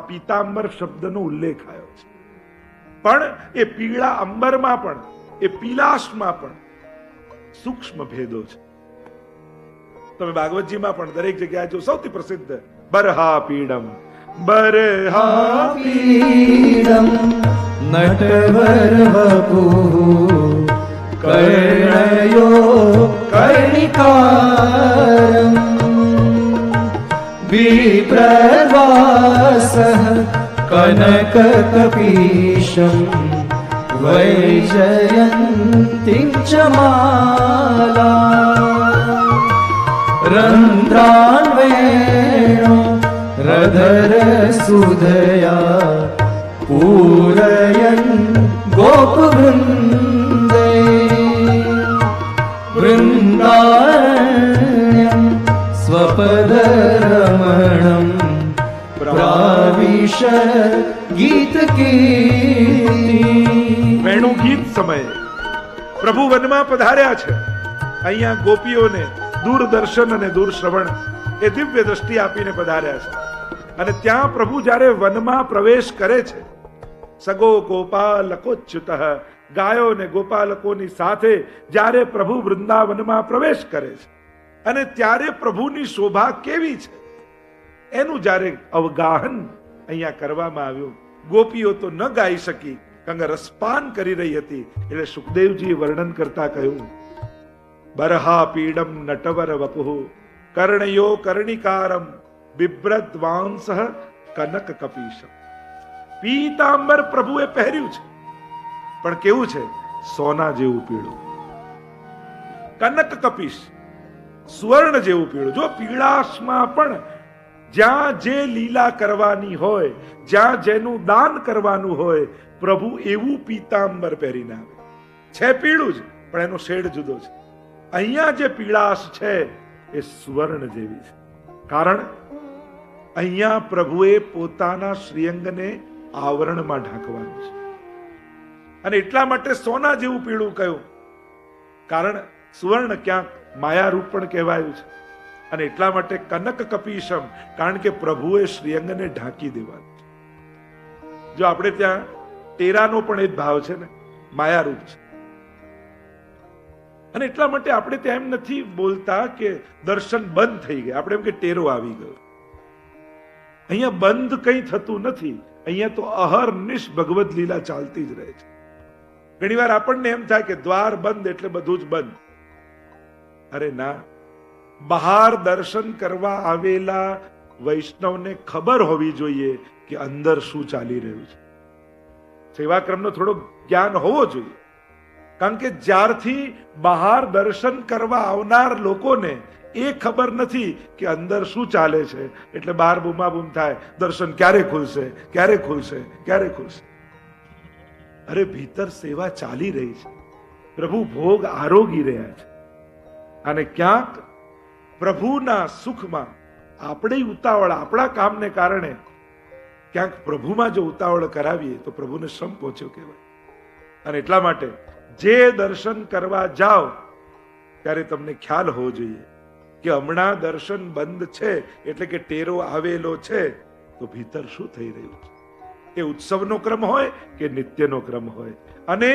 પીતાંબર શબ્દનો ઉલ્લેખ આવ્યો છે. પણ એ પીળા અંબરમાં પણ, એ પીલાશમાં પણ સૂક્ષ્મ ભેદો છે. તમે ભાગવતજીમાં પણ દરેક જગ્યાએ જો સૌથી પ્રસિદ્ધ બરહા પીડમ, બરહા પીડમ નટવર વપુઃ કર્ણયો કર્ણિકારમ વિપ્રવાસઃ કનક કપીશમ વૈજયંતીં ચ માલા રંધ્રાન્વેણો રધર સુધયા પૂરયન ગોપવૃંદે વૃંદારણ્યં સ્વપદરમણં પ્રાવિશ ગીત કીર્તિ. વેણુ ગીત સમયે પ્રભુ વનમાં પધાર્યા છે. અહીંયા ગોપીઓને દૂરદર્શન અને દૂરશ્રવણ એ દિવ્ય દ્રષ્ટિ આપીને પધાર્યા છે. અને ત્યાં પ્રભુ જ્યારે વનમાં પ્રવેશ કરે છે, સગો ગોપાલકોચ્યુત, ગાયો અને ગોપાલકોની સાથે જ્યારે પ્રભુ વૃંદાવનમાં પ્રવેશ કરે છે અને ત્યારે પ્રભુની શોભા કેવી છે એનું જ્યારે અવગાહન અહીંયા કરવામાં આવ્યું. ગોપીઓ તો ન ગાઈ શકી, કારણ કે રસપાન કરી રહી હતી. એટલે સુખદેવજી વર્ણન કરતા કહ્યું, બરહા પીડમ નટવર વપુઃ કર્ણયો કર્ણિકારમ બિભ્રદ્વાંસઃ કનક કપીશમ. પીતાંબર પ્રભુએ પહેર્યું છે, પણ કેવું છે? સોના જેવું પીળું. કનક કપીશ, સુવર્ણ જેવું પીળું. જો પીળાશમાં પણ જ્યાં જે લીલા કરવાની હોય, જ્યાં જેનું દાન કરવાનું હોય, પ્રભુ એવું પીતાંબર પહેરીને આવે છે. પીળું જ, પણ એનો શેડ જુદો છે. અહીંયા જે પીળાશ છે એ સુવર્ણ જેવી છે. કારણ અહીંયા પ્રભુએ પોતાના શ્રીઅંગને આવરણમાં ઢાંકવાનું છે. અને એટલા માટે સોના જેવું પીળું કહ્યું, કારણ સુવર્ણ ક્યાંક માયારૂપ પણ કહેવાયું છે. અને એટલા માટે કનક કપીશમ, કારણ કે પ્રભુએ શ્રીઅંગને ઢાંકી દેવાનું છે. જો આપણે ત્યાં ટેરાનો પણ એ જ ભાવ છે ને, માયારૂપ છે. અને એટલા માટે આપણે ત્યાં એમ નથી બોલતા કે દર્શન બંધ થઈ ગયા, આપણે એમ કે ટેરો આવી ગયો. અહીંયા બંધ કંઈ થતું નથી. અહીંયા તો અહર્નિશ ભગવદ લીલા ચાલતી જ રહે છે. ઘણી વાર આપણને એમ થાય કે દ્વાર બંધ એટલે બધું જ બંધ. અરે ના, બહાર દર્શન કરવા આવેલા વૈષ્ણવને ખબર હોવી જોઈએ કે અંદર શું ચાલી રહ્યું છે. સેવાક્રમનો થોડો જ્ઞાન હોવો જોઈએ. કારણ કે જ્યારથી બહાર દર્શન કરવા આવનાર લોકોને એ ખબર નથી કે અંદર શું ચાલે છે, એટલે બહાર બૂમાબૂમ થાય, દર્શન ક્યારે ખુલશે, ક્યારે ખુલશે, ક્યારે ખુલશે. અરે ભીતર સેવા ચાલી રહી છે, પ્રભુ ભોગ આરોગી રહ્યા છે. અને ક્યાંક પ્રભુના સુખમાં આપણે ઉતાવળ, આપણા કામને કારણે ક્યાંક પ્રભુમાં જો ઉતાવળ કરાવીએ તો પ્રભુને શ્રમ પહોંચ્યો કહેવાય. અને એટલા માટે જે દર્શન કરવા જાઓ ત્યારે તમને ખ્યાલ હોવો જોઈએ કે હમણાં દર્શન બંધ છે, એટલે કે ટેરો આવેલો છે, તો ભીતર શું થઈ રહ્યું છે. એ ઉત્સવનો ક્રમ હોય કે નિત્યનો ક્રમ હોય. અને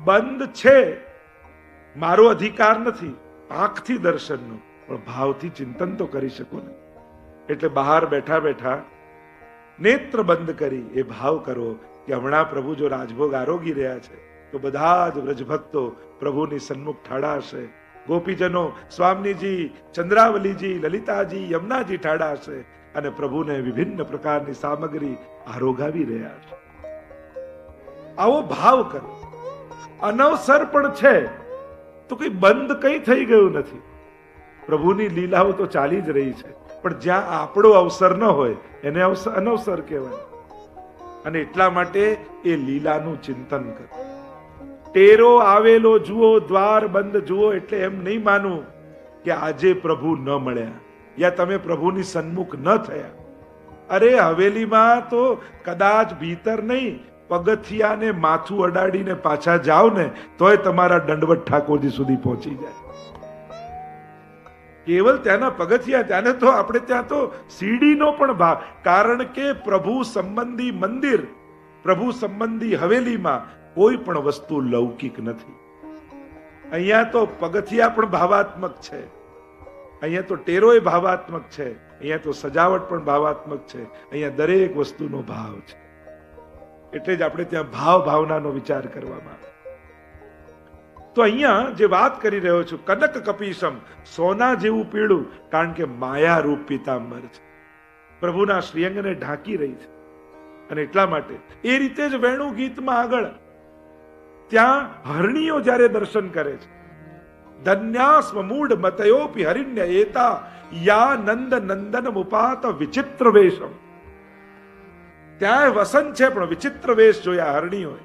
બંધ છે, મારો અધિકાર નથી આંખથી દર્શનનો, પણ ભાવથી ચિંતન તો કરી શકો ને. એટલે બહાર બેઠા બેઠા નેત્ર બંધ કરી એ ભાવ કરો કે હમણાં પ્રભુ જો રાજભોગ આરોગી રહ્યા છે તો બધા જ વ્રજભક્તો પ્રભુની સન્મુખ ઠાડા હશે. ગોપીજનો, સ્વામીજી, ચંદ્રાવલીજી, લલિતાજી, યમુનાજી ઠાડા હશે અને પ્રભુને વિભિન્ન પ્રકારની સામગ્રી આરોગાવી રહ્યા છે. આવો ભાવ કરો. અનવસર પણ છે તો કઈ બંધ કઈ થઈ ગયું નથી. પ્રભુની લીલાઓ તો ચાલી જ રહી છે, પણ જ્યાં આપણો અવસર ન હોય એને અનવસર કહેવાય. અને એટલા માટે એ લીલાનું ચિંતન કરો. ટેરો આવેલો જુઓ, દ્વાર બંધ જુઓ એટલે એમ નહીં માનવું કે આજે પ્રભુ ન મળ્યા યા તમે પ્રભુની સન્મુખ ન થયા. અરે હવેલીમાં તો કદાચ ભીતર નહીં, પગથિયાને માથું અડાડીને પાછા જાઓ ને તોય તમારા દંડવત ઠાકોરજી સુધી પહોંચી જાય. કેવલ ત્યાંના પગથિયા, ત્યાંને તો આપણે ત્યાં તો સીડીનો પણ ભાવ, કારણ કે પ્રભુ સંબંધી મંદિર, પ્રભુ સંબંધી હવેલીમાં કોઈ પણ વસ્તુ લૌકિક નથી. અહીંયા તો પગથિયા પણ ભાવાત્મક છે, અહીંયા તો ટેરોય ભાવાત્મક છે, અહીંયા તો સજાવટ પણ ભાવાત્મક છે, અહીંયા દરેક વસ્તુનો ભાવ છે. એટલે જ આપણે ત્યાં ભાવ ભાવનાનો વિચાર કરવામાં આવે. તો અહીંયા જે વાત કરી રહ્યો છું, કનક કપીશમ, સોના જેવું પીળું, કારણ કે માયા રૂપ પીતાંબર છે, પ્રભુના શ્રીઅંગને ઢાંકી રહી છે. અને એટલા માટે એ રીતે જ વેણુ ગીતમાં આગળ ત્યાં હરણીઓ જ્યારે દર્શન કરે છે, ધન્યાસ્મ મૂઢ મતયોપી હરિણ્ય એતા યા નંદ નંદન મુપાત વિચિત્ર વેશમ. ત્યાં વસન છે પણ વિચિત્ર વેશ જોયા હરણીઓએ.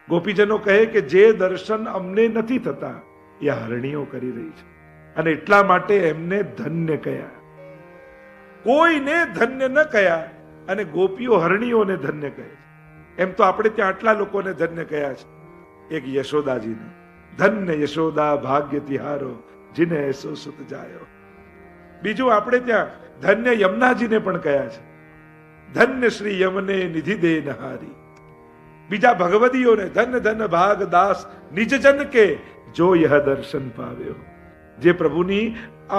ગોપીજનો કહે કે જે દર્શન અમને નથી થતા એ હરણીઓ કરી રહી છે, અને એટલા માટે એમને ધન્ય કહ્યા. કોઈને ધન્ય ન કહ્યા, અને ગોપીઓ હરણીઓને ધન્ય કહે છે. એમ તો આપણે ત્યાં આટલા લોકોને ધન્ય કહ્યા છે. એક યશોદાજીને, ધન્ય યશોદા ભાગ્ય તિહારો જીને એસો સુત જાયો. બીજું આપણે ત્યાં ધન્ય યમુનાજીને પણ કહ્યા છે, ધન્ય શ્રી યમને નિધિ દે નહારી. બીજા ભગવદીઓને ધન્ય ધન્ય ભાગ દાસ નિજજન કે જો યહ દર્શન પાવ્યો. જે પ્રભુની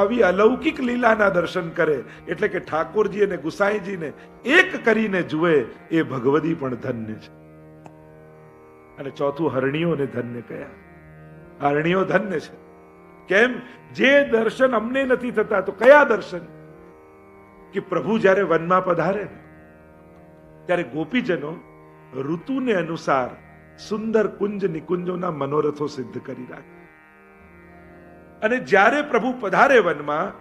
આવી અલૌકિક લીલાના દર્શન કરે, એટલે કે ઠાકોરજી અને ગુસાઈજીને એક કરીને જુએ, એ ભગવદી પણ ધન્ય છે. અને ચોથું હરણીઓને ધન્ય કયા. હરણીઓ ધન્ય છે. કેમ? જે દર્શન અમને નથી થતા. તો કયા દર્શન? કે પ્રભુ જ્યારે વનમાં પધારે ને ત્યારે ગોપીજનો ઋતુને અનુસાર સુંદર કુંજ નિકુંજોના મનોરથો સિદ્ધ કરી રાખે. અને જ્યારે પ્રભુ પધારે વનમાં,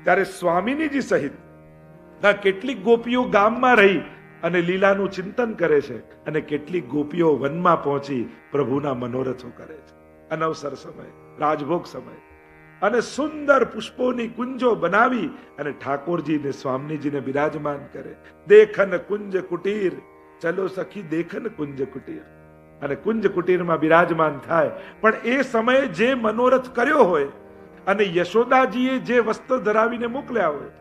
ત્યારે સ્વામિનીજી સહિત કેટલીક ગોપીઓ ગામમાં રહી અને લીલાનું ચિંતન કરે છે, અને કેટલીક ગોપીઓ વનમાં પહોંચી પ્રભુના મનોરથો કરે છે. અનવસર સમય, રાજભોગ સમય, અને સુંદર પુષ્પોની કુંજો બનાવી અને ઠાકોરજીને સ્વામીજીને બિરાજમાન કરે. દેખન કુંજ કુટીર, ચલો સખી દેખન કુંજ કુટીર. અને કુંજ કુટીરમાં બિરાજમાન થાય. પણ એ સમયે જે મનોરથ કર્યો હોય, અને યશોદાજીએ જે વસ્ત્ર ધરાવીને મોકલ્યા હોય,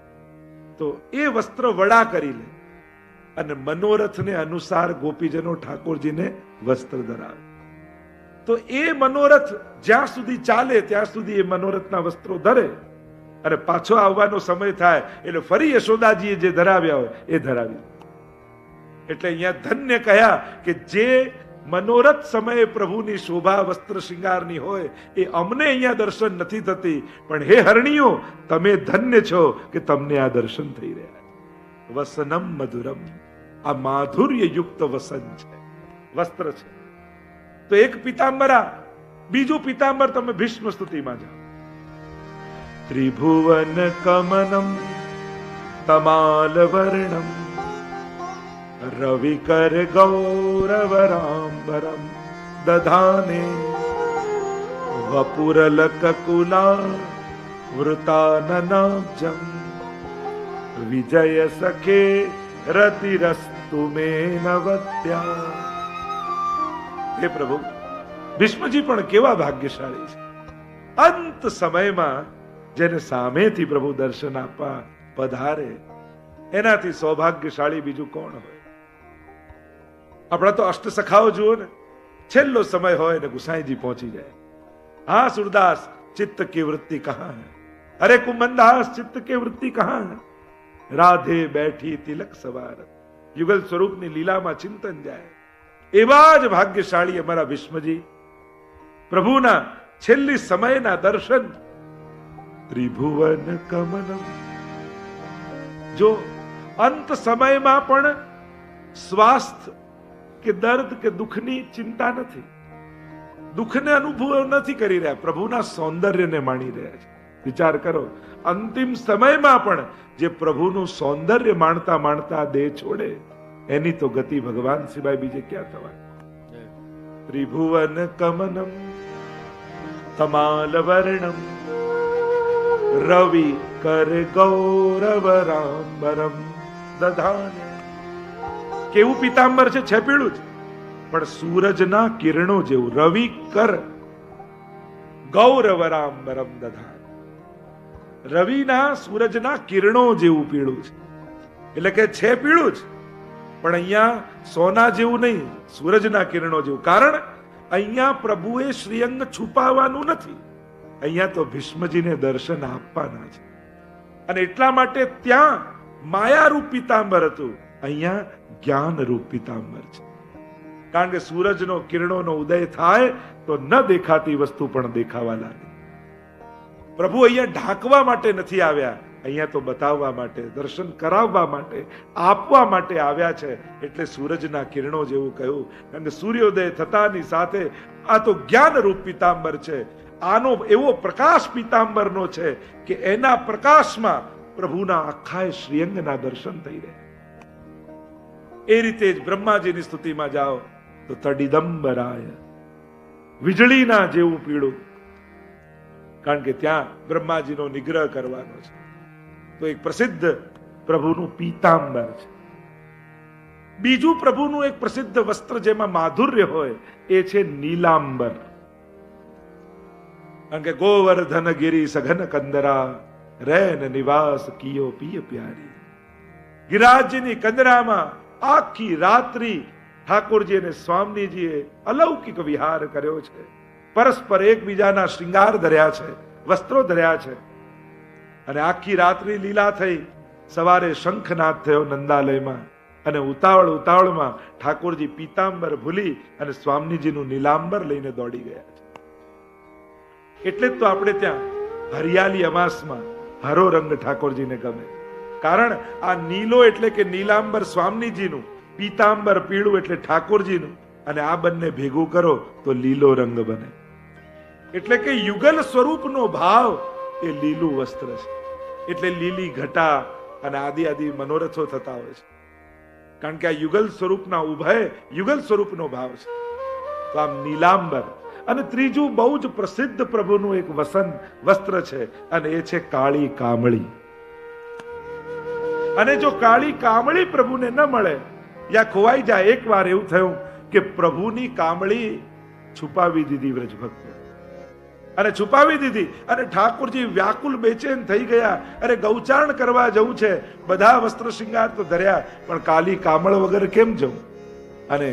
તો એ વસ્ત્ર વડા કરી લે, અને મનોરથને અનુસાર ગોપીજનો ઠાકોરજીને વસ્ત્ર ધરાવે. તો એ મનોરથ જ્યાં સુધી ચાલે ત્યાં સુધી એ મનોરથના વસ્ત્રો ધરે, અને પાછો આવવાનો સમય થાય એટલે ફરી યશોદાજીએ જે ધરાવ્યા હોય એ ધરાવી. એટલે અહીંયા ધન્ય કહ્યા કે જે મનોરથ સમયે પ્રભુની શોભા વસ્ત્ર શૃંગારની હોય એ અમને અહીંયા દર્શન નથી થતી, પણ હે હરણીઓ, તમે ધન્ય છો કે તમને આ દર્શન થઈ રહ્યા. વસનમ મધુરમ, આ માધુર્ય યુક્ત વસન છે, વસ્ત્ર છે. તો એક પિતાંબરા, બીજું પિતાંબર તમે ભીષ્મ સ્તુતિમાં જાઓ. ત્રિભુવન કમનમ તમાલ વર્ણમ રવિકર ગૌરવરાંબરમ દધાને વપુરલકકુલા વૃતાનનાબ્જમ વિજય સખે રતિરસ્તુ મે નવત્યા. હે પ્રભુ, ભીષ્મજી પણ કેવા ભાગ્યશાળી છે. અંત સમયમાં જેને સામેથી પ્રભુ દર્શન આપવા પધારે, એનાથી સૌભાગ્યશાળી બીજું કોણ હોય? આપણા તો અષ્ટ સખાઓ જુઓ ને, છેલ્લો સમય હોય ને ગુસાઈજી પહોંચી જાય. હા સુરદાસ, ચિત્ત की वृत्ति कहाँ है? अरे कुमंदास, चित्त की वृत्ति कहाँ है? राधे बैठी तिलक सवार. યુગલ સ્વરૂપની લીલામાં ચિંતન જાય. એવા જ ભાગ્યશાળી અમારા ભીષ્મજી, પ્રભુના છેલ્લી સમયના દર્શન. ત્રિભુવન કમનમ. જો અંત સમયમાં પણ સ્વાસ્થ્ય કે દર્દ કે દુઃખની ચિંતા નથી, દુઃખને અનુભવ નથી કરી રહ્યા, પ્રભુના સૌંદર્યને માણી રહ્યા છે. વિચાર કરો, અંતિમ સમયમાં પણ જે પ્રભુનું સૌંદર્ય માણતા માણતા દેહ છોડે, એની તો ગતિ ભગવાન સિવાય બીજે ક્યાં થવાની? ત્રિભુવન કમનમ તમાલ વર્ણમ રવિ કર ગૌરવ રાંબરમ દધાને. કેવું પિતાંબર છે? પીળું જ, પણ સૂરજના કિરણો જેવું. રવિ કર ગૌરવ રાંબરમ દધાને. રવિના સૂરજના કિરણો જેવું પીળું છે. એટલે કે છે પીળું જ, પણ અહીંયા સોના જેવું નહીં, સૂરજના કિરણો જેવું. કારણ અહીંયા પ્રભુએ શ્રીઅંગ છુપાવવાનું નથી, અહીંયા તો ભીષ્મજીને દર્શન આપવાના છે. અને એટલા માટે ત્યાં માયારૂપ પીતાંબર હતું, અહીંયા જ્ઞાનરૂપ પીતાંબર છે. કારણ કે સૂરજનો કિરણોનો ઉદય થાય તો ન દેખાતી વસ્તુ પણ દેખાવા લાગે. પ્રભુ અહીંયા ઢાંકવા માટે નથી આવ્યા, અહીંયા તો બતાવવા માટે, દર્શન કરાવવા માટે, આપવા માટે આવ્યા છે. એટલે સૂરજના કિરણો જેવું કહ્યું. કારણ કે સૂર્યોદય થતાની સાથે આ તો જ્ઞાનરૂપ પીતાંબર છે. આનો એવો પ્રકાશ પીતાંબરનો છે કે એના પ્રકાશમાં પ્રભુના આખા શ્રીઅંગના દર્શન થઈ રહ્યા. એ રીતે જ બ્રહ્માજીની સ્તુતિમાં જાઓ તો તડિદંબરાય, વીજળીના જેવું પીળું. કારણ કે ત્યાં બ્રહ્માજીનો નિગ્રહ કરવાનો છે. તો એક પ્રસિદ્ધ પ્રભુનું પીતાંબર છે. બીજું પ્રભુનું એક પ્રસિદ્ધ વસ્ત્ર જેમાં માધુર્ય હોય એ છે નીલાંબર. કારણ કે ગોવર્ધન ગિરી સઘન કંદરા, રેન નિવાસ કિયો પિય પ્યારી. ગિરાજની કંદરામાં આખી રાત્રિ ઠાકોરજી અને સ્વામીજીએ અલૌકિક વિહાર કર્યો છે. પરસ્પર એકબીજાના શ્રૃંગાર ધર્યા છે, વસ્ત્રો ધર્યા છે. અને આખી રાત્રિ લીલા થઈ. સવારે શંખનાદ થયો નંદાલયમાં, અને ઉતાવળમાં ઠાકોરજી પીતાંબર ભૂલી અને સ્વામીજીનું નીલાંબર લઈને દોડી ગયા છે. એટલે જ તો આપણે ત્યાં હરિયાળી અમાસમાં હરો રંગ ઠાકોરજીને ગમે. કારણ આ નીલો એટલે કે નીલાંબર સ્વામીજીનું, પીતાંબર પીળું એટલે ઠાકોરજીનું, અને આ બંને ભેગું કરો તો લીલો રંગ બને. એટલે કે યુગલ સ્વરૂપનો ભાવ એ લીલું વસ્ત્ર છે. એટલે લીલી ઘટા અને આદિ મનોરથો થતા હોય છે. કારણ કે આ યુગલ સ્વરૂપના ઉભય યુગલ સ્વરૂપનો ભાવ છે. તો આમ નીલાંબર. અને ત્રીજું બહુ જ પ્રસિદ્ધ પ્રભુનું એક વસ્ત્ર છે, અને એ છે કાળી કામળી. અને જો કાળી કામળી પ્રભુને ન મળે યા ખોવાઈ જાય. એક વાર એવું થયું કે પ્રભુની કામળી છુપાવી દીધી વ્રજભક્તો, અને છુપાવી દીધી, અને ઠાકોરજી વ્યાકુલ બેચેન થઈ ગયા. અરે ગૌચારણ કરવા જવું છે, બધા વસ્ત્ર શૃંગાર તો ધર્યા, પણ કાલી કામળ વગર કેમ જવું? અને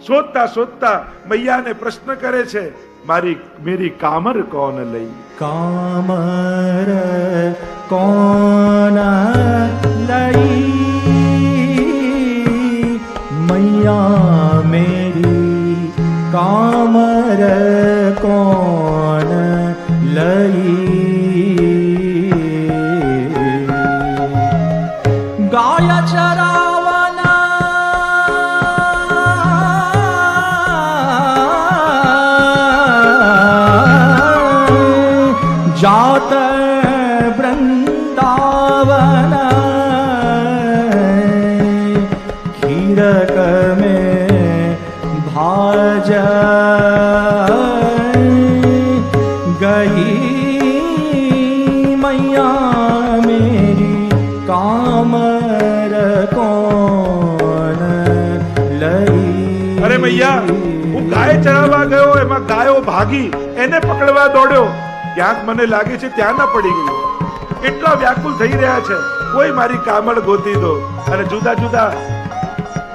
શોધતા શોધતા મૈયાને પ્રશ્ન કરે છે, મેરી કામર કોણ લઈ? કામર કોણ લઈ? મૈયા મેરી કામર કોણ લઈ? ગાય ચરાવના जात वृंदावन खीरक में भाज गई मैया मेरी कामर कोण लई? અરે મૈયા, હું ગાય ચરાવવા ગયો, એમાં ગાયો ભાગી, એને પકડવા દોડ્યો, ક્યાંક મને લાગે છે ત્યાં ના પડી ગયું. એટલા વ્યાકુલ થઈ રહ્યા છે, કોઈ મારી કામળ ગોતી દો. અને જુદા જુદા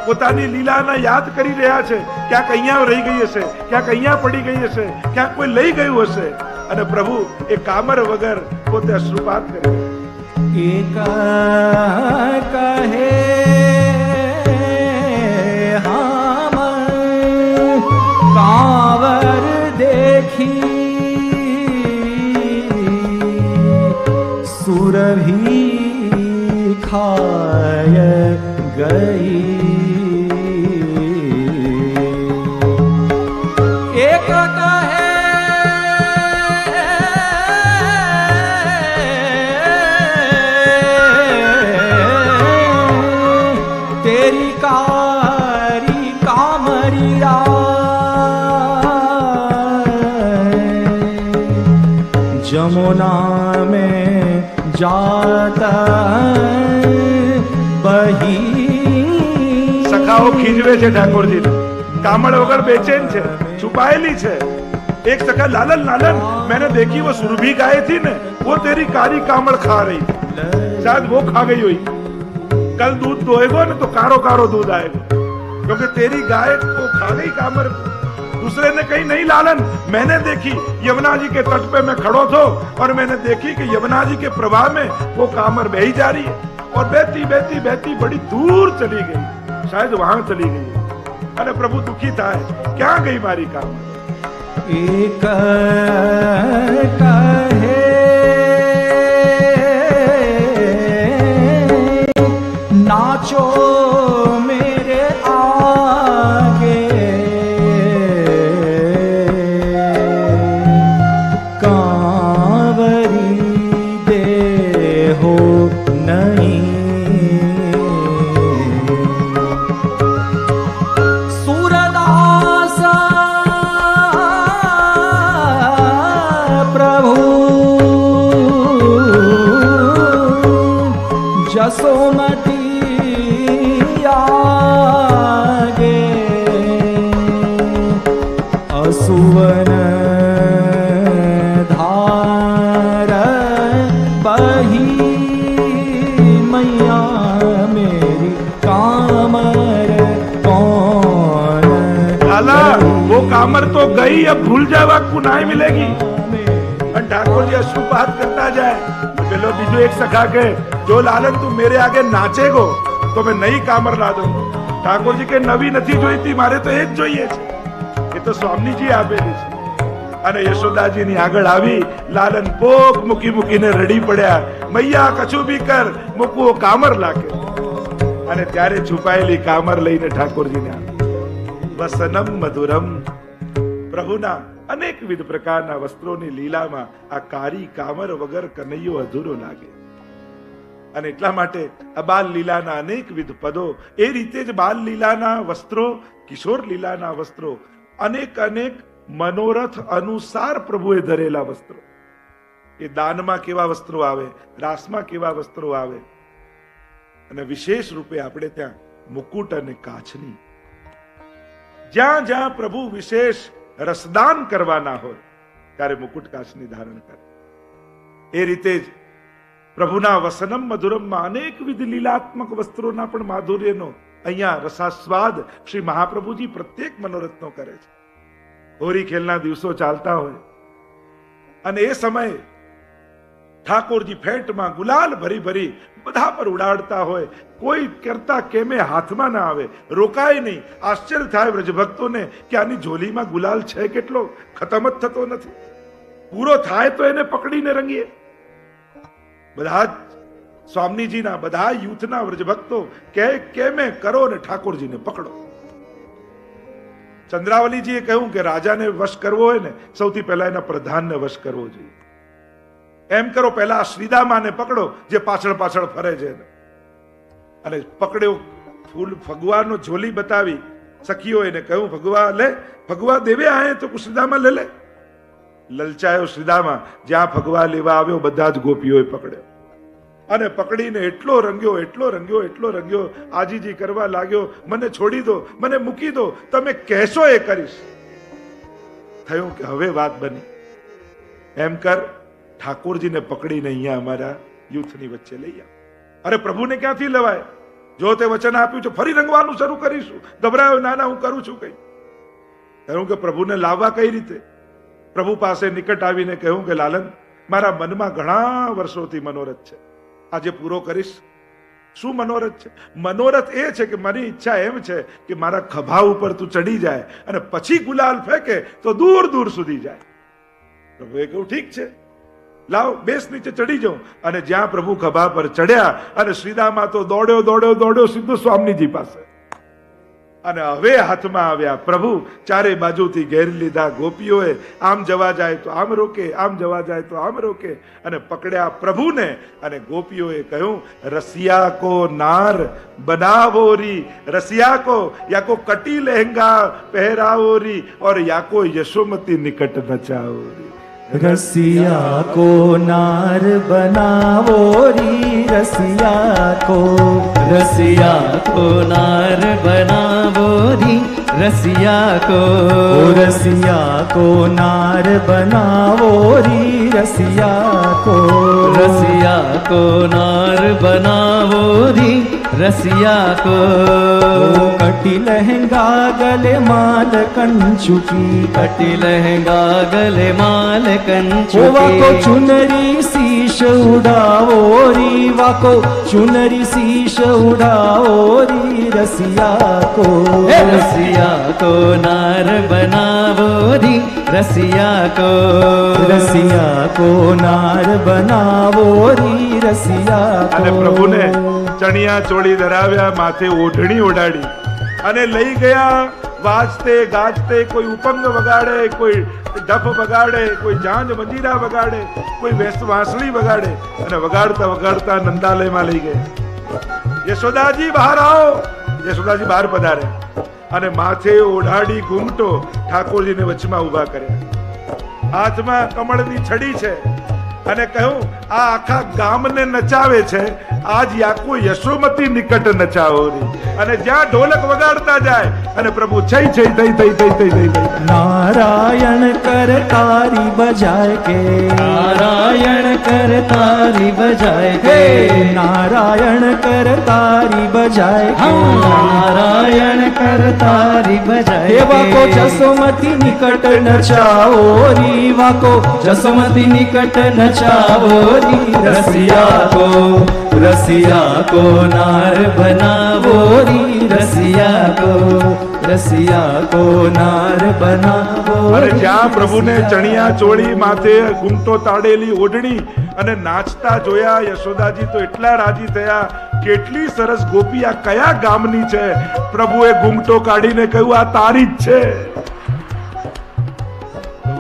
પોતાની લીલાના યાદ કરી રહ્યા છે. ક્યાંક અહીંયા રહી ગઈ હશે, ક્યાંક અહીંયા પડી ગઈ હશે, ક્યાંક કોઈ લઈ ગયું હશે. અને પ્રભુ એ કામર વગર પોતે અશ્રુપાત કરે. એક કહે હામ કાવર દેખી सुरभि खाय गई. एक कहे तेरी कारी कामरिया जमुना में जाता बही. સખાઓ ખીજવે છે ઠાકોરજી, કામળ વગર બેચેન છે, છુપાયેલી છે. एक सखा लालन लालन मैंने देखी वो सुरभि गाय थी ने, वो तेरी कारी कामड़ खा रही थी, शायद वो खा गई हुई। कल दूध दोएगो ना तो कारो कारो दूध आएगा, क्योंकि तेरी गाय को खा गई कामड़ को। दूसरे ने कही नहीं लालन, मैंने देखी, यमुना जी के तट पे मैं खड़ो थो और मैंने देखी कि यमुना जी के प्रवाह में वो कामड़ बही जा रही है और बहती बहती बहती बड़ी दूर चली गई, शायद वहां चली गई। अरे प्रभु दुखी था, क्या गई मारी कामड़। एक कहे नाचो मेरे आगे, कांवरी दे हो नहीं, सूरदास प्रभु जसोमती आगे, असुवन धार बही मैया मेरी कामर कौन। लाला वो कामड़ तो गई, अब भूल जावा कुनाई मिलेगी। और ठाकुर जी अश्रुपात करता जाए, चलो बीजो एक सखा के जो लालन तू मेरे आगे नाचेगो तो मैं नई कामर ला दूंगा। ठाकुर जी के नवी નથી જોઈતી, મારે તો એ જ જોઈએ છે। એ તો સ્વામીજી આપેલી છે। અને યશોદાજી ની આગળ આવી લાલન પોક મૂકી મૂકીને રડી પડ્યા, મૈયા કછું બી કર મૂકવો કામર લાગે। અને ત્યારે છુપાયેલી કામર લઈને ઠાકોરજીને આવી। વસનમ મધુરમ, પ્રભુના અનેકવિધ પ્રકારના વસ્ત્રોની લીલામાં આ કારી કામર વગર કનૈયો અધૂરો લાગે। અને એટલા માટે આ બાલ લીલાના અનેકવિધ પદો, એ રીતે જ બાલ લીલાના વસ્ત્રો, કિશોર લીલાના વસ્ત્રો, અનેક અનેક મનોરથ અનુસાર પ્રભુએ ધરેલા વસ્ત્રો, એ દાનમાં કેવા વસ્ત્રો આવે, રાસમાં કેવા વસ્ત્રો આવે, અને વિશેષ રૂપે આપણે ત્યાં મુકુટ અને કાચની, જ્યાં જ્યાં પ્રભુ વિશેષ રસદાન કરવાના હોય ત્યારે મુકુટ કાચની ધારણ કરે। એ રીતે જ પ્રભુના વસનમ મધુરમમાં અનેકવિધ લીલાત્મક વસ્ત્રોના પણ માધુર્યનો અહીંયા રસાસ્વાદ શ્રી મહાપ્રભુજી પ્રત્યેક મનોરથનો કરે છે। હોળી ખેલના દિવસો ચાલતા હોય અને એ સમયે ઠાકોરજી ફેંટમાં ગુલાલ ભરી ભરી બધા પર ઉડાડતા હોય, કોઈ કરતા કેમે હાથમાં ના આવે, રોકાય નહીં। આશ્ચર્ય થાય વ્રજભક્તોને કે આની ઝોલીમાં ગુલાલ છે કેટલો, ખતમ જ થતો નથી, પૂરો થાય તો એને પકડીને રંગીએ। બધા જ સ્વામીજીના બધા યુથના વ્રજભક્તો કે કેમે કરો ને ઠાકોરજીને પકડો। ચંદ્રાવલીજીએ કહ્યું કે રાજાને વશ કરવો હોય ને સૌથી પહેલા એના પ્રધાનને વશ કરવો જોઈએ। એમ કરો, પહેલા શ્રીદામાને પકડો જે પાછળ પાછળ ફરે છે, અને પકડ્યો ફૂલ ફગવાનો ઝોલી બતાવી સખીઓ એને કહ્યું ભગવા લે, ભગવા દેવે આયે તો શ્રીદામા લે લે। લલચાયો શ્રીદામા, જ્યાં ભગવા લેવા આવ્યો બધા જ ગોપીઓએ પકડ્યો અને પકડીને એટલો રંગ્યો એટલો રંગ્યો એટલો રંગ્યો, આજીજી કરવા લાગ્યો, મને છોડી દો, મને મૂકી દો, તમે કહેશો એ કરીશ। થયું કે હવે વાત બની, એમ કર ઠાકોરજીને પકડીને અહીંયા અમારા યુથની વચ્ચે લઈ આવ। અરે પ્રભુને ક્યાંથી લેવાય, જો તે વચન આપ્યું છે ફરી રંગવાનું શરૂ કરીશું, ગભરાયો ના ના હું કરું છું કઈ। કહ્યું કે પ્રભુને લાવવા કઈ રીતે? પ્રભુ પાસે નિકટ આવીને કહ્યું કે લાલન, મારા મનમાં ઘણા વર્ષોથી મનોરથ છે, આજે પૂરો કરીશ। શું મનોરથ છે? મનોરથ એ છે કે મારી ઈચ્છા એમ છે કે મારા ખભા ઉપર તું ચડી જાય અને પછી ગુલાલ ફેંકે તો દૂર દૂર સુધી જાય। પ્રભુએ કહ્યું ઠીક છે, લાવ બેસ નીચે ચડી જાઉં। અને જ્યાં પ્રભુ ખભા પર ચડ્યા અને શ્રીદામા તો દોડ્યો દોડ્યો દોડ્યો સીધો સ્વામીજી પાસે, અને હવે હાથમાં આવ્યા પ્રભુ, ચારે બાજુથી ઘેરી લીધા ગોપીઓએ, આમ જવા જાય તો આમ રોકે, આમ જવા જાય તો આમ રોકે, અને પકડ્યા પ્રભુને। અને ગોપીઓએ કહ્યું રસિયા કો નાર બનાવોરી, રસિયા કો યા કો કટી લહેંગા પહેરાવોરી और या को यशोमती निकट नचाओरी। रसिया को नार बनावो री, रसिया को नार बनावो री, रसिया को रसिया को नार बनावो री रसिया को नार बनावो री रसिया को कटी लहंगा गले माल कंचुकी कटी लहंगा गले माल कंचुकी वाको चुनरी शीश उड़ावो री वाको चुनरी शीश उड़ावो री रसिया को नार बनावो री रसिया को नार बनावो री रसिया અને પ્રભુને ચણિયા ચોળી ધરાવ્યા, માથે ઓઢણી ઓઢાડી અને લઈ ગયા. વાજતે ગાજતે કોઈ ઉપંગ વગાડે, કોઈ ડફ વગાડે, કોઈ જાંજ મંજીરા વગાડે, કોઈ વાંસળી વગાડે અને વગાડતા વગાડતા નંદાલયમાં લઈ ગયા. યશોદાજી બહાર આવો. યશોદાજી બહાર પધારે અને માથે ઓઢાડી ઘૂમટો ઠાકોરજીને વચમાં ઉભા કર્યા. હાથમાં કમળની છડી છે અને કહ્યું આ આખા ગામને નચાવે છે, આજ યાકો યશોમતી નિકટ નચાવો રી. અને જ્યાં ઢોલક વગાડતા જાય અને પ્રભુ છઈ છઈ થઈ થઈ થઈ થઈ થઈ થઈ नारायण कर तारी बजाए के नारायण कर तारी बजाए के नारायण कर तारी बजाए के नारायण कर तारी बजाए देवा को जसोमती निकट नचाओ री वाको जसमती निकट नचावो री रसिया को नार बनावो री रसिया को नार बनावो. અને જ્યાં પ્રભુને ચણિયા ચોળી માથે ઘૂમટો તાડેલી ઓઢણી અને નાચતા જોયા, યશોદાજી તો એટલા રાજી થયા. કેટલી સરસ ગોપી, આ કયા ગામની છે? પ્રભુએ ઘૂમટો કાઢીને કહ્યું આ તારી જ છે.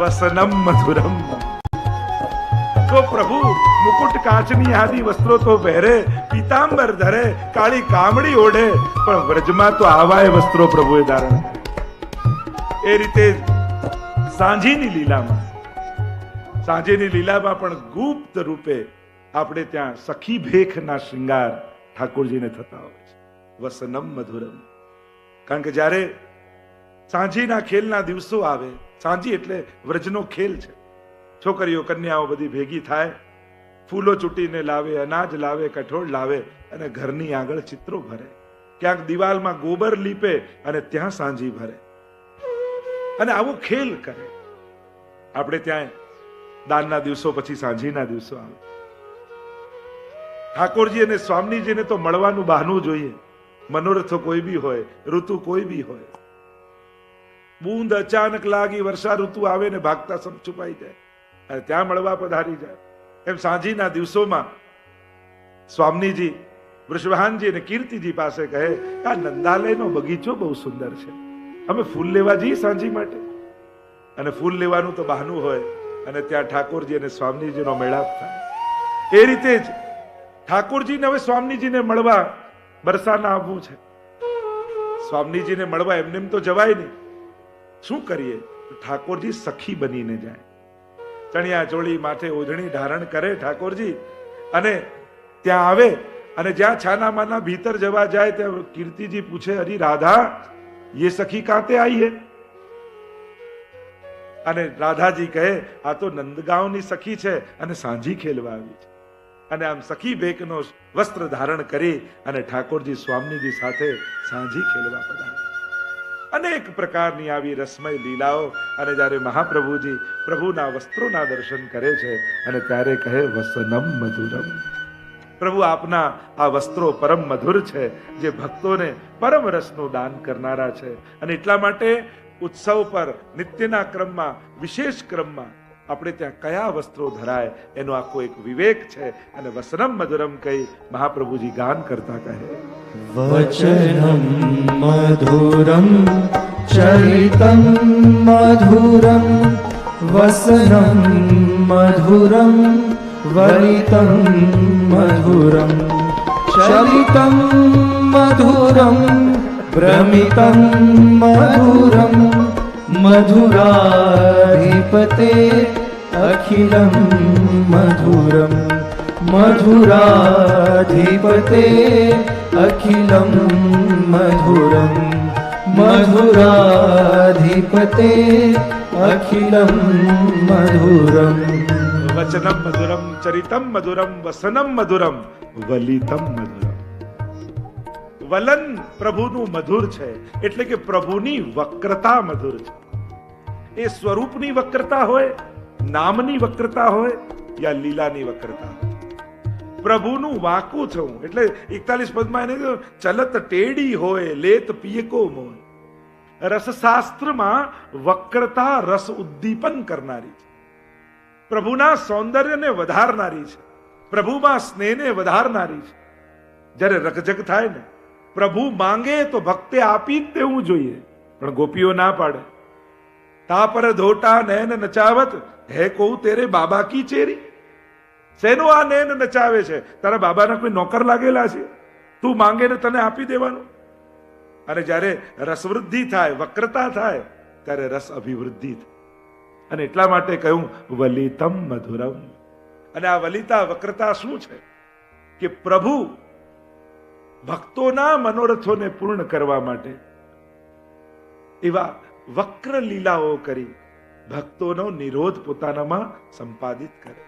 વસનમ મધુરમ. તો પ્રભુ મુકુટ કાચની આદિ વસ્ત્રો તો પહેરે, પીતાંબર ધરે, કાળી કામડી ઓઢે, પણ વ્રજમાં તો આવાય વસ્ત્રો પ્રભુએ ધારણ કરે. એ રીતે સાંજેની લીલામાં પણ ગુપ્ત રૂપે આપણે ત્યાં સખી ભેખના શૃંગાર ઠાકોરજીને થતા હોય છે. વસનમ મધુરમ. કારણ કે જ્યારે સાંજીના ખેલના દિવસો આવે, સાંજી એટલે વ્રજનો ખેલ છે. છોકરીઓ કન્યાઓ બધી ભેગી થાય, ફૂલો ચૂંટીને લાવે, અનાજ લાવે, કઠોળ લાવે અને ઘરની આગળ ચિત્રો ભરે. ક્યાંક દિવાલમાં ગોબર લીપે અને ત્યાં સાંજી ભરે અને આવો ખેલ કરે. આપણે ત્યાં દાનના દિવસો પછી સાંજીના દિવસો આવે. ઠાકોરજી અને સ્વામીજીને તો મળવાનું બહાનું જોઈએ. મનોરથો કોઈ બી હોય, ઋતુ કોઈ બી હોય. બૂંદ અચાનક લાગી, વર્ષા ઋતુ આવે ને ભાગતા સબ છુપાઈ જાય અને ત્યાં મળવા પધારી જાય. એમ સાંજીના દિવસોમાં સ્વામીજી વૃષભાનજી અને કીર્તિજી પાસે કહે આ નંદાલયનો બગીચો બહુ સુંદર છે, અમે ફૂલ લેવા જઈએ સાંજી માટે. અને ફૂલ લેવાનું તો બહાનું હોય અને ત્યાં ઠાકોરજી અને સ્વામીજીનો મેળાપ થાય. એ રીતે જ ઠાકોરજીને હવે સ્વામીજીને મળવા બરસાના આવવું છે. સ્વામીજીને મળવા એમને તો જવાય નહીં. શું કરીએ? ઠાકોરજી સખી બનીને જાય. ચણિયા ચોળી માથે ઓઢણી ધારણ કરે ઠાકોરજી અને ત્યાં આવે અને જ્યાં છાના માના ભીતર જવા જાય ત્યાં કીર્તિજી પૂછે અરે રાધા ये सखी काते आई है? અને રાધાજી કહે આ તો નંદગાંવની સખી છે અને સાંજી ખેલવા આવી છે. અને આમ સખી ભેકનો વસ્ત્ર ધારણ કરી અને ઠાકોરજી સ્વામીજી સાથે સાંજી ખેલવા પધારે. અનેક પ્રકારની આવી રસમય લીલાઓ. અને જ્યારે મહાપ્રભુજી પ્રભુના વસ્ત્રોના દર્શન કરે છે અને ત્યારે કહે વસનમ મધુરમ. પ્રભુ આપના આ વસ્ત્રો પરમ મધુર છે, જે ભક્તોને પરમ રસનું દાન કરનારા છે. અને એટલા માટે ઉત્સવ પર નિત્યના ક્રમમાં, વિશેષ ક્રમમાં આપણે ત્યાં કયા વસ્ત્રો ધરાય એનો આખો એક વિવેક છે. અને વસનમ મધુરમ કહી મહાપ્રભુજી ગાન કરતા કહે વચનમ મધુરમ ચરિતમ મધુરમ વસનમ મધુરમ વલિતમ મધુરમ ચલિતમ મધુરમ ભ્રમિતમ મધુરમ મધુરાધિપતે અખિલમ મધુરમ મધુરાધિપતે અખિલમ મધુરમ मधुराधिपते अखिलं मधुरम् વચનમ મધુરમ, ચરિતમ મધુરમ, વસનમ મધુરમ, વલિતમ મધુરમ. વલન પ્રભુનું મધુર છે, એટલે કે પ્રભુની વક્રતા મધુર છે. એ સ્વરૂપની વક્રતા હોય, નામની વક્રતા હોય, યા લીલાની વક્રતા હોય. પ્રભુનું વાંકું થવું એટલે 41 પદમાં એને કીધું, ચલત ટેડી હોય લેત પિયકો મોય. રસશાસ્ત્રમાં વક્રતા રસ ઉદ્દીપન કરનારી છે, પ્રભુના સૌંદર્યને વધારનારી છે, પ્રભુમાં સ્નેહને વધારનારી છે. જ્યારે રકજક થાય ને, પ્રભુ માંગે તો ભક્તે આપી જ દેવું જોઈએ, પણ ગોપીઓ ના પાડે. તા પર ધોટા નૈન નચાવત હે કહું તેરે બાબા કી ચેરી. શેનો આ નૈન નચાવે છે? તારા બાબાના કોઈ નોકર લાગેલા છે? તું માંગે ને તને આપી દેવાનું. અને જ્યારે રસવૃદ્ધિ થાય, વક્રતા થાય, ત્યારે રસ અભિવૃદ્ધિ થાય. અને એટલા માટે કહ્યું વલિતમ મધુરમ. અને આ વલિતા વક્રતા શું છે? કે પ્રભુ ભક્તોના મનોરથોને પૂર્ણ કરવા માટે એવા વક્ર લીલાઓ કરી ભક્તોનો નિરોધ પોતાનામાં સંપાદિત કરે.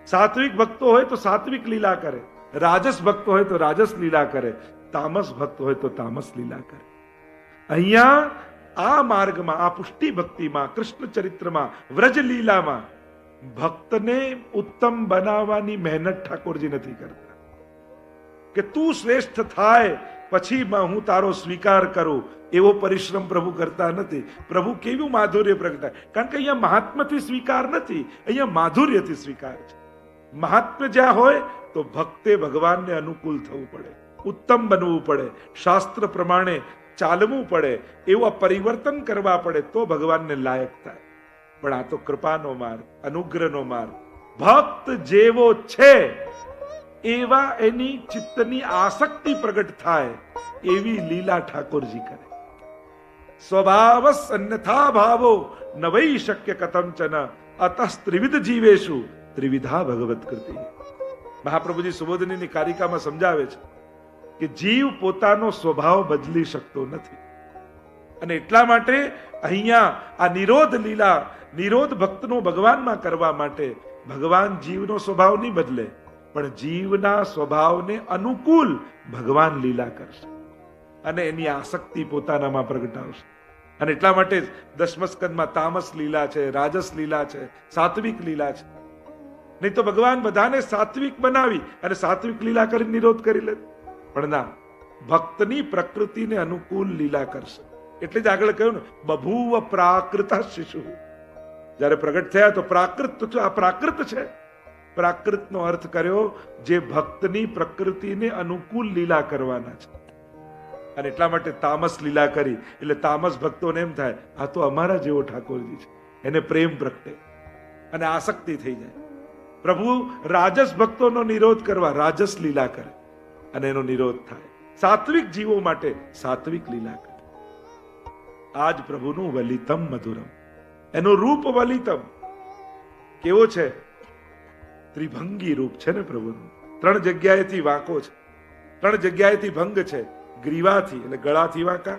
સાત્વિક ભક્તો હોય તો સાત્વિક લીલા કરે, રાજસ ભક્તો હોય તો રાજસ લીલા કરે, તામસ ભક્ત હોય તો તામસ લીલા કરે. અહીંયા આ માર્ગમાં, આ પુષ્ટિ ભક્તિમાં, કૃષ્ણ ચરિત્રમાં, વ્રજ લીલામાં ભક્તને ઉત્તમ બનાવવાની મહેનત ઠાકોરજી નથી કરતા કે તું શ્રેષ્ઠ થાય પછી હું તારો સ્વીકાર કરું, એવો પરિશ્રમ પ્રભુ કરતા નથી. પ્રભુ કેવું માધુર્ય પ્રગટાય, કારણ કે અહીંયા મહાત્મ્યથી સ્વીકાર નથી, અહીંયા માધુર્યથી સ્વીકાર છે. મહાત્મ્ય જ્યાં હોય તો ભક્તે ભગવાનને અનુકૂળ થવું પડે, ઉત્તમ બનવું પડે, શાસ્ત્ર પ્રમાણે ચાલવું પડે, એવા પરિવર્તન કરવા પડે તો ભગવાનને લાયક થાય. પણ આ તો કૃપાનો માર્ગ, અનુગ્રહનો માર્ગ. ભક્ત જેવો છે એવા એની ચિત્તની આસક્તિ પ્રગટ થાય એવી લીલા ઠાકોરજી કરે. સ્વભાવસ અન્યથા ભાવો ન વૈ શક્ય કથંચન અતઃ ત્રિવિધ જીવેશુ ત્રિવિધા ભગવત કૃતિ. મહાપ્રભુજી સુબોધનીની કારિકામાં સમજાવે છે કે જીવ પોતાનો સ્વભાવ બદલી શકતો નથી. અને એટલા માટે અહીંયા આ નિરોધ લીલા, નિરોધ ભક્તનો ભગવાનમાં કરવા માટે ભગવાન જીવનો સ્વભાવ નહીં બદલે, પણ જીવના સ્વભાવને અનુકૂળ ભગવાન લીલા કરશે અને એની આસક્તિ પોતાનામાં પ્રગટાવશે. અને એટલા માટે દસમ સ્કંદમાં તામસ લીલા છે, રાજસ લીલા છે, સાત્વિક લીલા છે. નહીં તો ભગવાન બધાને સાત્વિક બનાવી અને સાત્વિક લીલા કરી નિરોધ કરી લે. પણ ના, ભક્તની પ્રકૃતિને અનુકૂળ લીલા કરશે. એટલે જ આગળ કહ્યું ને, બભૂવ પ્રાકૃત શિશુ. જ્યારે પ્રગટ થયા તો પ્રાકૃત, આ પ્રાકૃત છે. પ્રાકૃતનો અર્થ કર્યો જે ભક્તની પ્રકૃતિને અનુકૂળ લીલા કરવાના છે. અને એટલા માટે તામસ લીલા કરી એટલે તામસ ભક્તોને એમ થાય આ તો અમારા જેવો ઠાકોરજી છે, એને પ્રેમ પ્રગટે અને આસક્તિ થઈ જાય. પ્રભુ રાજસ ભક્તોનો નિરોધ કરવા રાજસ લીલા કરે અને એનો નિરોધ થાય. સાત્વિક જીવો માટે સાત્વિક લીલા કરે. આજ પ્રભુનું વલિતમ મધુરમ, એનું રૂપ વલિતમ કેવો છે? ત્રિભંગી રૂપ છે ને પ્રભુનું. 3 જગ્યાએથી વાંકો છે, 3 જગ્યાએથી ભંગ છે. ગ્રીવાથી એટલે ગળાથી વાંકા,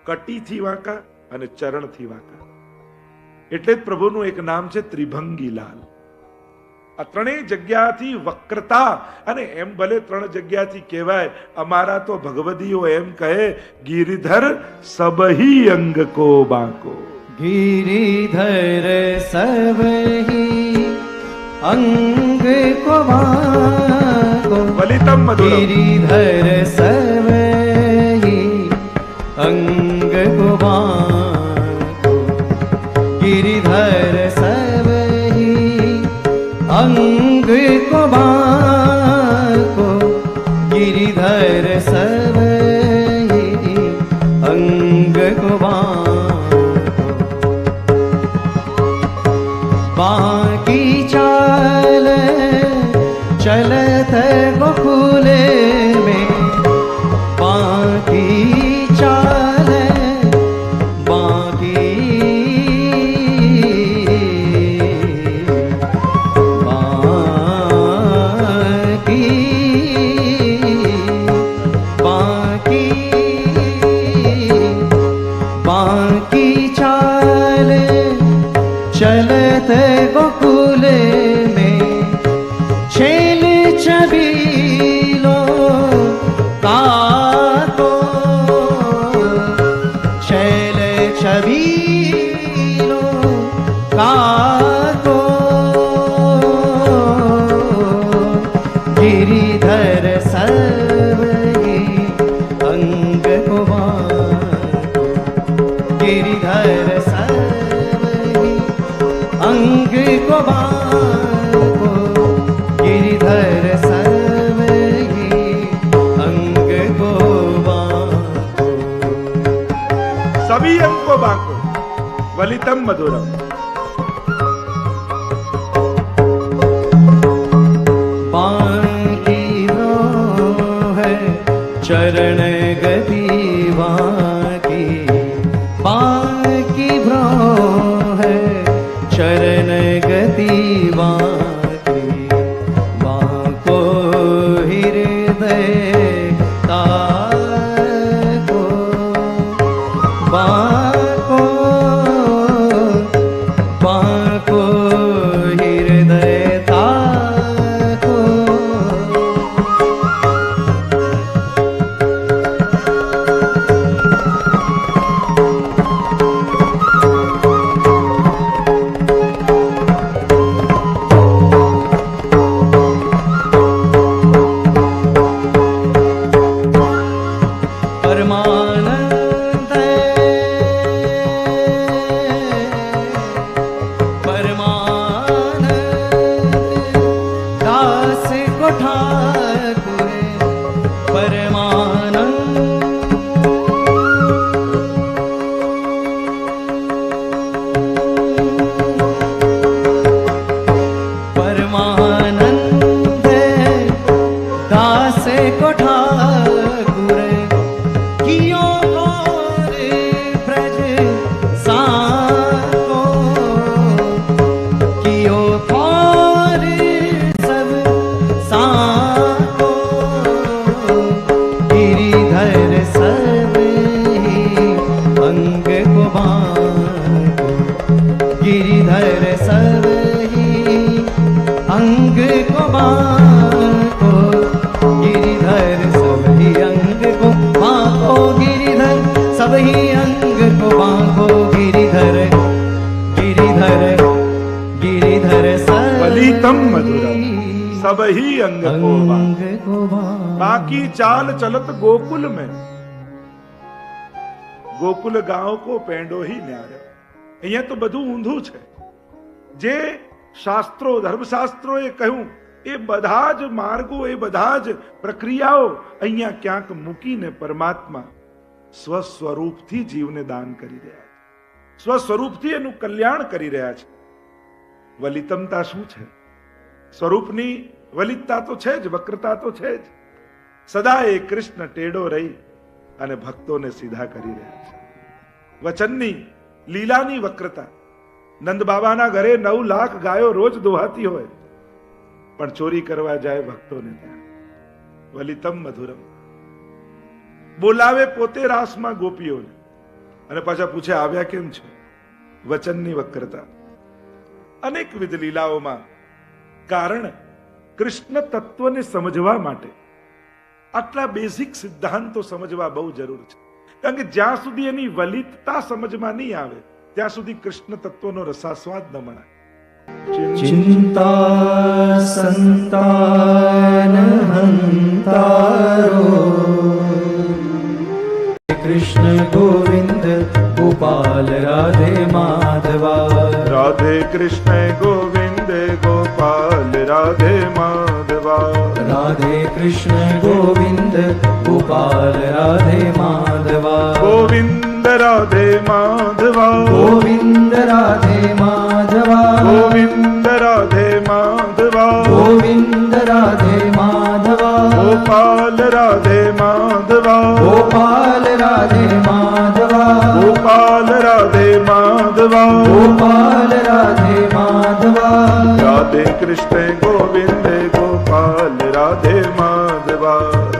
કટીથી વાંકા અને ચરણથી વાંકા. એટલે જ પ્રભુનું એક નામ છે ત્રિભંગી લાલ. આ 3 જગ્યાથી વક્રતા. અને એમ ભલે 3 જગ્યાથી કહેવાય, અમારા તો ભગવદીઓ એમ કહે ગિરિધર સબહી અંગ કો બાંકો. गिरिधर सबहि अंग को बांको. वलितम मधुरम. गिरिधर सबहि अंग को बांको. गिरिधर सबहि अंग को बांको. गिरिधर सबहि अंग को बांको. बाकी चाल चलत गोकुल में. बाकी चाल छबीलो काको गिरिधर सर्वहि अंग को बाको गिरिधर सर्वहि अंग को बाको गिरिधर सर्वहि अंग को बाको सभी अंग को बाको वलितम मधुरम। बांकी है चरण गति बांकी बांकी भ्रो है चरण गति बांकी बांको हृदय ताको बांको बांको हृदय ताको परमानंद परमानंद दास को ठाकुर परमानंद परमानंद दास को ठाकुर कियो और ब्रज साको कियो और सब साको गिरिधर सर्वहि अंग को बाको गिरिधर सर्वहि अंग को बाको गिरिधर सबहि अंग को बाको गिरिधर सबहि अंग को बाको गिरिधर गिरिधर गिरिधर वलितम मधुरम सबही अंग को बाको। अंग को बाको बाकी चाल चलत गोकुल में गोकुल गांव को पेंडो ही न्यारे। અહીંયા તો બધું ઊંધું છે। જે શાસ્ત્રો ધર્મશાસ્ત્રોએ કહ્યું એ બધા જ માર્ગો એ બધા જ પ્રક્રિયાઓ અહીંયા ક્યાંક મૂકીને પરમાત્મા સ્વસ્વરૂપથી જીવને દાન કરી રહ્યા છે, સ્વસ્વરૂપથી એનું કલ્યાણ કરી રહ્યા છે। વલિતમતા શું છે? સ્વરૂપની વલિતતા તો છે જ, વક્રતા તો છે જ। સદા એ કૃષ્ણ ટેડો રહી અને ભક્તોને સીધા કરી રહ્યા છે। વચનની લીલાની વક્રતા। નંદ બાબાના ઘરે 9 લાખ ગાયો રોજ દોહાતી હોય પણ ચોરી કરવા જાય ભક્તોને ત્યાં। વલિતમ મધુરમ બોલાવે પોતે રાસમાં ગોપીઓને અને પાછા પૂછે આવ્યા કેમ છો? વચનની વક્રતા। અનેકવિધ લીલાઓમાં કારણ કૃષ્ણ તત્વને સમજવા માટે આટલા બેઝિક સિદ્ધાંતો સમજવા બહુ જરૂર છે। કારણ કે જ્યાં સુધી એની વલિતતા સમજમાં નહીં આવે ત્યાં સુધી કૃષ્ણ તત્વનો રસાસ્વાદ ન મળે। चिंता संतान हंतारो कृष्ण गोविंद गोपाल राधे माधवा राधे कृष्ण गोविंद गोपाल राधे माधवा राधे कृष्ण गोविंद गोपाल राधे माधवा गोविंद राधे माधवा गोविंद राधे माधवा गोविंद राधे माधवा गोविंद राधे माधवा गोपाल राधे माधवा गोपाल राधे माधवा गोपाल राधे माधवा गोपाल राधे माधवा राधे कृष्ण गोविंद गोपाल राधे माधवा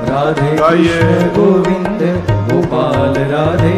राधे गाइए। कृष्ण गोविंद गोपाल राधे